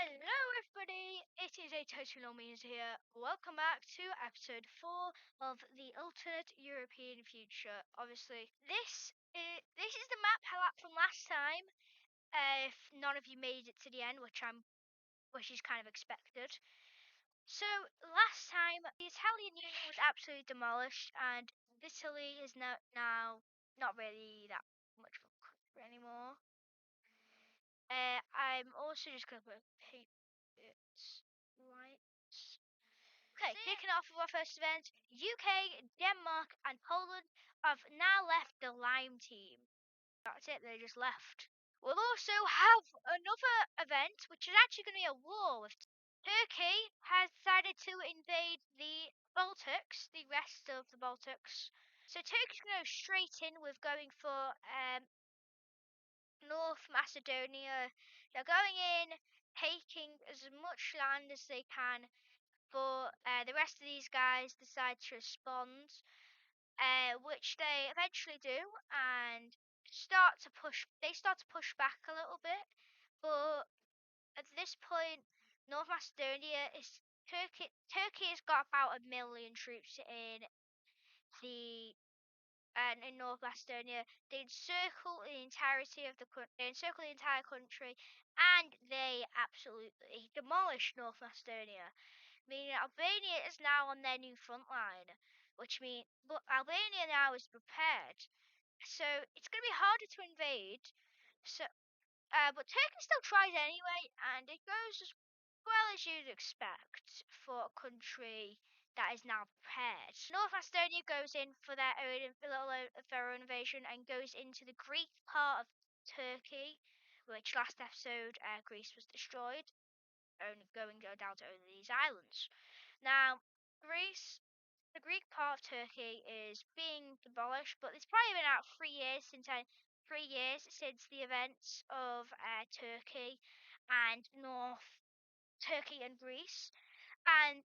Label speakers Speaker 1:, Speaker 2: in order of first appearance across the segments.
Speaker 1: Hello, everybody. It is a Total Means here. Welcome back to episode 4 of the alternate European future. Obviously, this is the map from last time. If none of you made it to the end, which is kind of expected. So last time, the Italian Union was absolutely demolished, and Italy is now not really that much of a country anymore. I'm also just going to put it's right. Okay, kicking off with our first event, UK, Denmark, and Poland have now left the Lime team. That's it, they just left. We'll also have another event, which is actually going to be a war with Turkey has decided to invade the Baltics, the rest of the Baltics. So Turkey's going to go straight in with going for North Macedonia. They're going in, taking as much land as they can, but the rest of these guys decide to respond, which they eventually do, and start to push. They start to push back a little bit, but at this point, North Macedonia is Turkey. Turkey has got about 1 million troops the in North Macedonia. They encircle the entirety of they encircle the entire country, and they absolutely demolish North Macedonia. Meaning Albania is now on their new front line, but Albania now is prepared, so it's going to be harder to invade. So, but Turkey still tries anyway, and it goes as well as you'd expect for a country that is now prepared. North Macedonia goes in for their own invasion and goes into the Greek part of Turkey, which last episode Greece was destroyed, only go down to only these islands. Now, the Greek part of Turkey is being demolished, but it's probably been about 3 years since the events of Turkey and North Turkey and Greece, and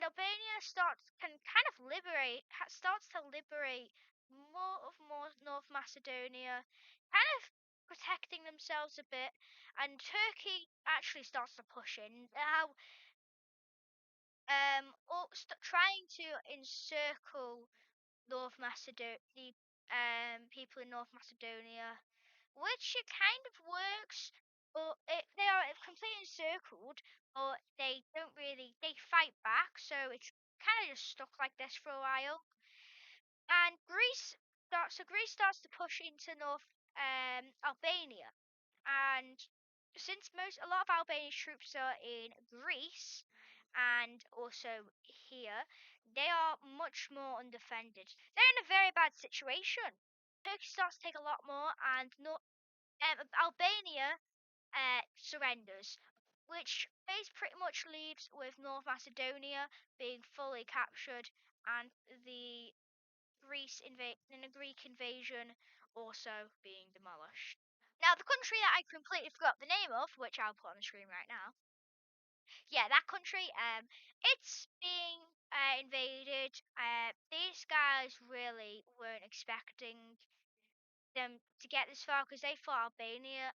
Speaker 1: Albania starts to liberate more North Macedonia, kind of protecting themselves a bit, and Turkey actually starts to push in now, trying to encircle North Macedonia, the people in North Macedonia, which it kind of works, but they are completely encircled, but they don't really, they fight back, so it's kind of just stuck like this for a while. And Greece starts to push into North Albania, and since a lot of Albanian troops are in Greece and also here, they are much more undefended. They're in a very bad situation. Turkey starts to take a lot more, and Albania surrenders, which pretty much leaves with North Macedonia being fully captured and the Greek invasion also being demolished. Now, the country that I completely forgot the name of, which I'll put on the screen right now, yeah, that country, it's being invaded. These guys really weren't expecting them to get this far because they thought Albania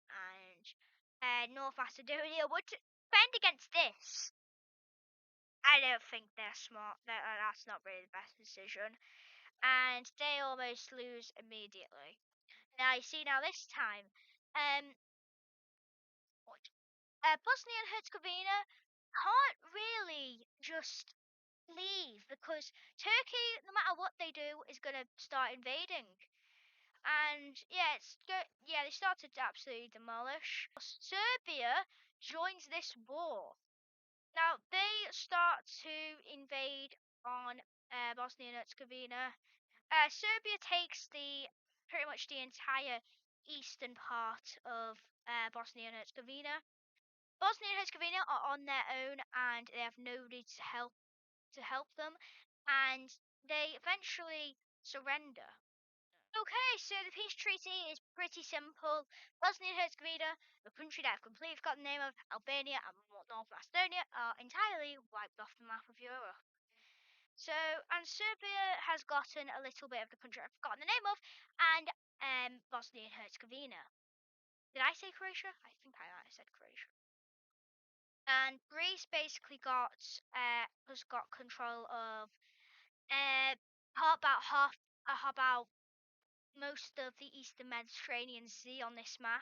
Speaker 1: and North Macedonia would defend against this. I don't think they're smart. That's not really the best decision, and they almost lose immediately. Now you see, now this time, Bosnia and Herzegovina can't really just leave because Turkey, no matter what they do, is going to start invading. And yeah, they started to absolutely demolish. Serbia joins this war. Now they start to invade on Bosnia and Herzegovina. Serbia takes pretty much the entire eastern part of Bosnia and Herzegovina. Bosnia and Herzegovina are on their own, and they have nobody to help them, and they eventually surrender. Okay, so the peace treaty is pretty simple. Bosnia and Herzegovina, the country that I've completely forgotten the name of, Albania and North Macedonia are entirely wiped off the map of Europe. So, and Serbia has gotten a little bit of the country I've forgotten the name of, and Bosnia and Herzegovina. Did I say Croatia? I think I might have said Croatia. and Greece basically has got control of uh about most of the Eastern Mediterranean Sea on this map.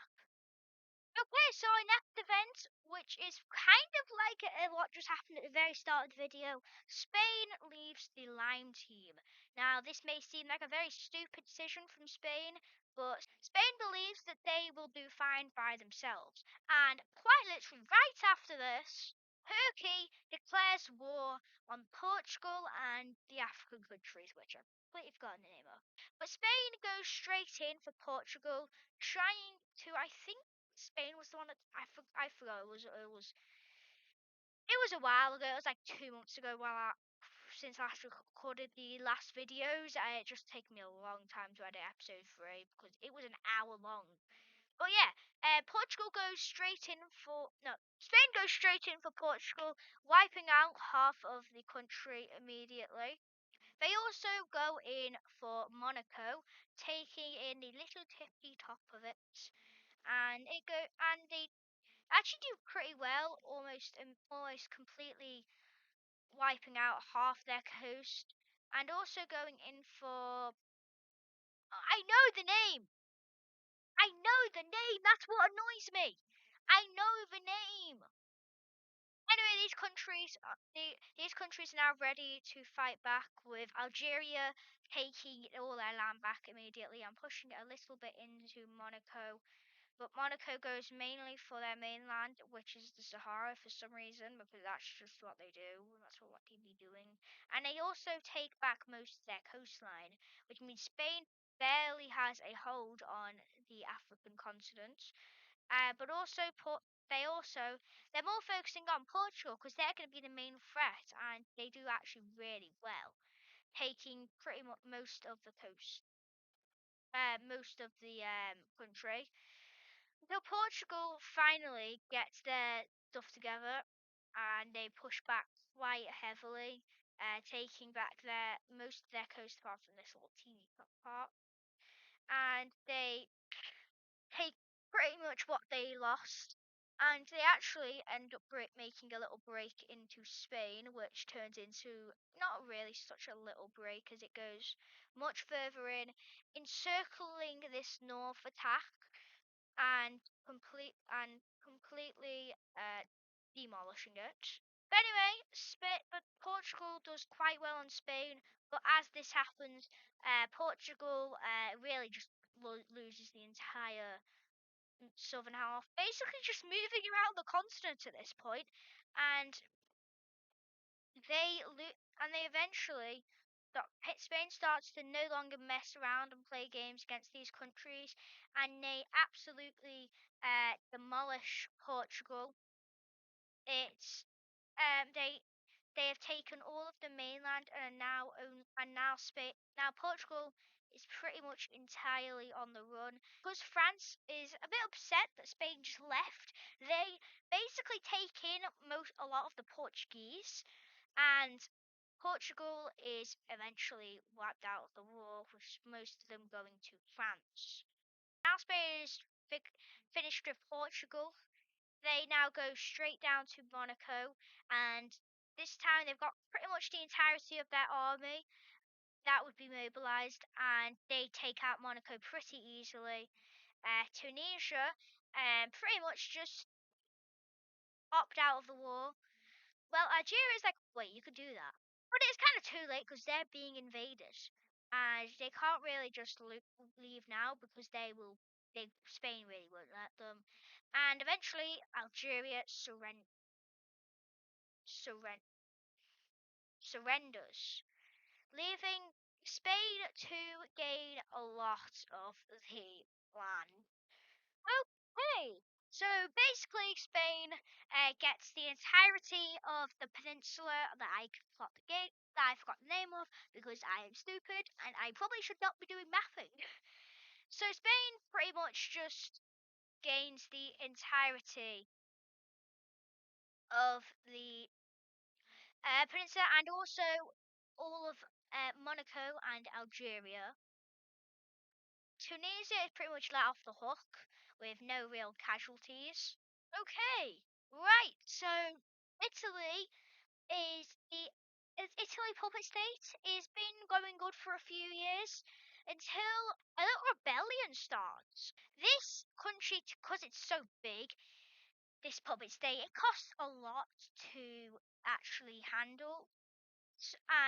Speaker 1: Okay, so our next event, which is kind of like what just happened at the very start of the video, Spain leaves the Lime team. Now, this may seem like a very stupid decision from Spain, but Spain believes that they will do fine by themselves. And quite literally, right after this, Turkey declares war on Portugal and the African countries, which I've completely forgotten the name of. But Spain goes straight in for Portugal, trying to, I think, Spain was the one that I forgot it was a while ago. It was like 2 months ago since I last recorded the last videos. It just taken me a long time to edit episode 3 because it was an hour long. But yeah, Portugal goes straight in for no Spain goes straight in for Portugal, wiping out half of the country immediately. They also go in for Monaco, taking in the little tippy top of it, and they actually do pretty well, almost completely wiping out half their coast, and also going in for. I know the name. I know the name. That's what annoys me. I know the name. Anyway, these countries are now ready to fight back with Algeria taking all their land back immediately and pushing it a little bit into Monaco. But Monaco goes mainly for their mainland, which is the Sahara for some reason, because that's just what they do. That's what they be doing. And they also take back most of their coastline, which means Spain barely has a hold on the African continent. But also, they're more focusing on Portugal because they're going to be the main threat, and they do actually really well, taking pretty much most of the country. So Portugal finally gets their stuff together and they push back quite heavily, taking back their most of their coast apart from this little teeny part, and they take pretty much what they lost. And they actually end up making a little break into Spain, which turns into not really such a little break as it goes much further in, encircling this north attack and completely demolishing it. But anyway, but Portugal does quite well on Spain. But as this happens, Portugal really just loses the entire southern half, basically just moving around the continent at this point, and they eventually. Spain starts to no longer mess around and play games against these countries, and they absolutely demolish Portugal. It's they have taken all of the mainland and now Spain now Portugal is pretty much entirely on the run because France is a bit upset that Spain just left. They basically take in a lot of the Portuguese, and Portugal is eventually wiped out of the war, with most of them going to France. Now Spain is finished with Portugal. They now go straight down to Monaco, and this time they've got pretty much the entirety of their army that would be mobilized, and they take out Monaco pretty easily. Tunisia pretty much just opt out of the war. Well, Algeria is like, wait, you could do that. But it's kind of too late because they're being invaded. And they can't really just leave now because Spain really won't let them. And eventually, Algeria surrenders, leaving Spain to gain a lot of the land. Okay, so basically, Spain gets the entirety of the peninsula that I forgot the name of because I am stupid and I probably should not be doing mapping. So Spain pretty much just gains the entirety of the peninsula and also all of Monaco and Algeria. Tunisia is pretty much let off the hook with no real casualties. Okay, Right, so Italy Italy puppet state is been going good for a few years until a little rebellion starts. This country, because it's so big, this puppet state, it costs a lot to actually handle,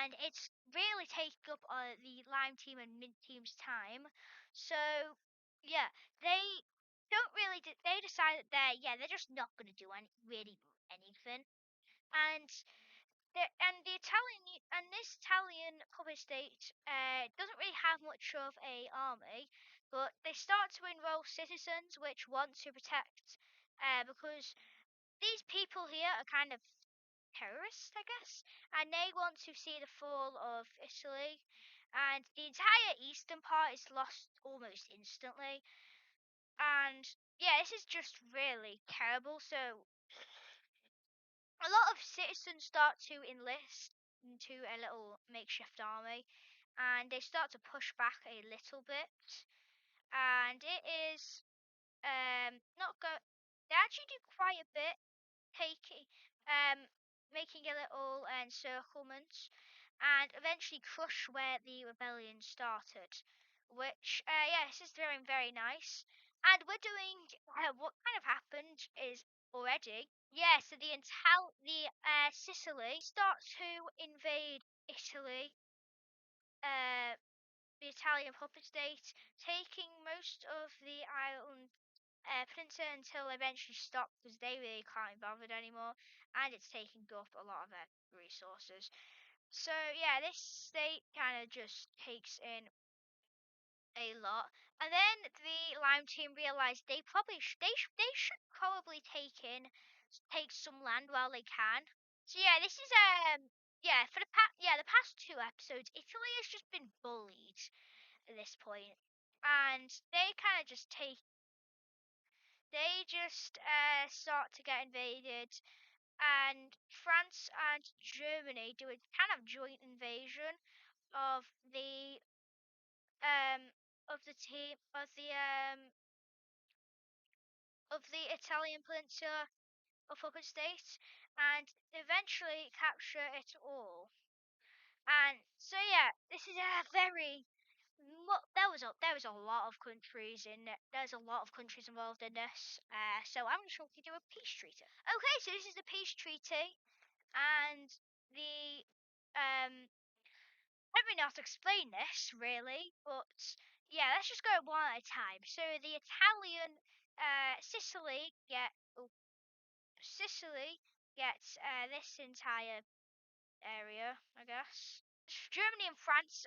Speaker 1: and it's really taking up the Lime team and Mint team's time. So yeah, they don't really. They decide that they're just not going to do really anything, and the Italian and this Italian puppet state doesn't really have much of a army, but they start to enroll citizens which want to protect, because these people here are kind of terrorists, I guess, and they want to see the fall of Italy, and the entire eastern part is lost almost instantly, and yeah, this is just really terrible. So a lot of citizens start to enlist into a little makeshift army, and they start to push back a little bit, and it is not go. They actually do quite a bit, taking making a little encirclement, and eventually crush where the rebellion started. Which yeah, this is very very nice. And we're doing what kind of happened is already. Yeah, so the Sicily starts to invade Italy, uh, the Italian puppet state, taking most of the island peninsula until they eventually stop because they really can't be bothered anymore, and it's taking up a lot of their resources. So yeah, this state kind of just takes in a lot, and then the Lime team realized they should probably take some land while they can. So yeah, this is yeah for the past two episodes, Italy has just been bullied at this point, and they just start to get invaded, and France and Germany do a kind of joint invasion of the um of the Italian peninsula of puppet states, and eventually capture it all. And so yeah, this is a very there was a lot of countries in it. There's a lot of countries involved in this. So I'm just going to do a peace treaty. Okay, so this is the peace treaty, and the I don't really know how to explain this really, but yeah, let's just go one at a time. So the Italian Sicily Sicily gets this entire area, I guess. Germany and France,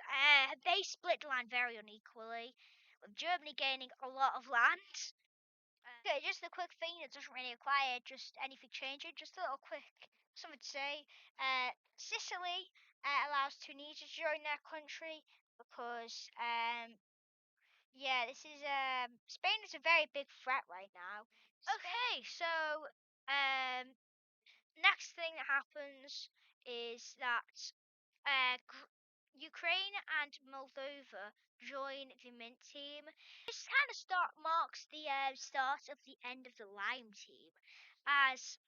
Speaker 1: they split land very unequally, with Germany gaining a lot of land. Okay, just a quick thing that doesn't really require just anything changing, just a little quick something to say. Sicily allows Tunisia to join their country because, yeah, this is, Spain is a very big threat right now. Okay, so, next thing that happens is that Ukraine and Moldova join the Mint team. This kind of marks the start of the end of the Lime team, as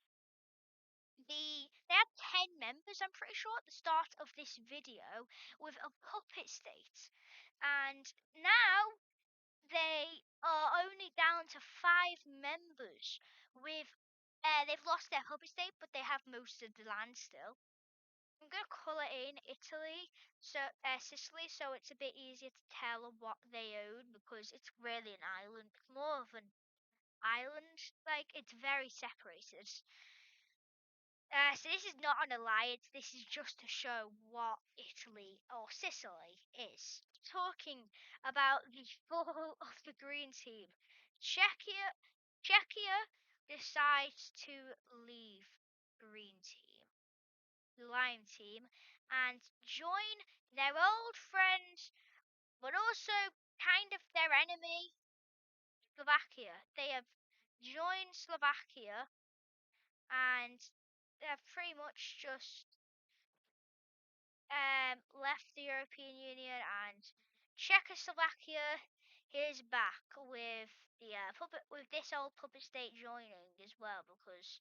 Speaker 1: they had 10 members. I'm pretty sure at the start of this video with a puppet state, and now they are only down to 5 members. With they've lost their puppet state, but they have most of the land still. I'm gonna colour in Sicily, so it's a bit easier to tell what they own because it's really an island, more of an island. Like it's very separated. So this is not an alliance. This is just to show what Italy or Sicily is. Talking about the fall of the Green team, Czechia decides to leave Green team. Lime team and join their old friend, but also kind of their enemy, Slovakia. They have joined Slovakia, and they've pretty much just left the European Union, and Czechoslovakia is back with the puppet with this old puppet state joining as well, because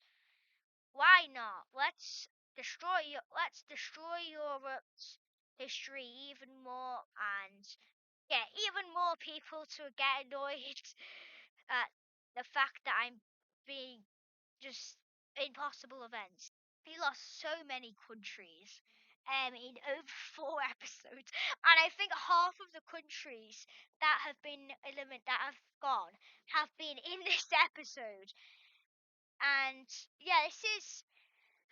Speaker 1: Why not? Let's destroy Europe's history even more and get even more people to get annoyed at the fact that I'm being just impossible events. He lost so many countries in over 4 episodes, and I think half of the countries that have been eliminated, that have gone, have been in this episode. And yeah, this is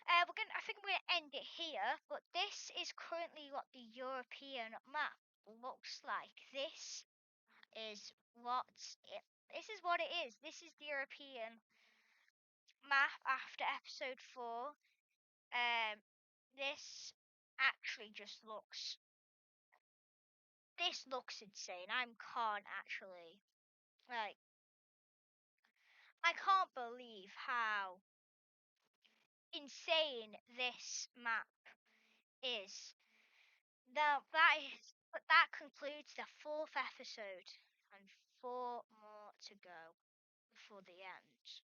Speaker 1: I think we're gonna end it here. But this is currently what the European map looks like. Is what it. This is what it is. This is the European map after episode 4. This actually just looks. This looks insane. I can't actually like. I can't believe how insane this map is. Now that concludes the 4th episode, and 4 more to go before the end.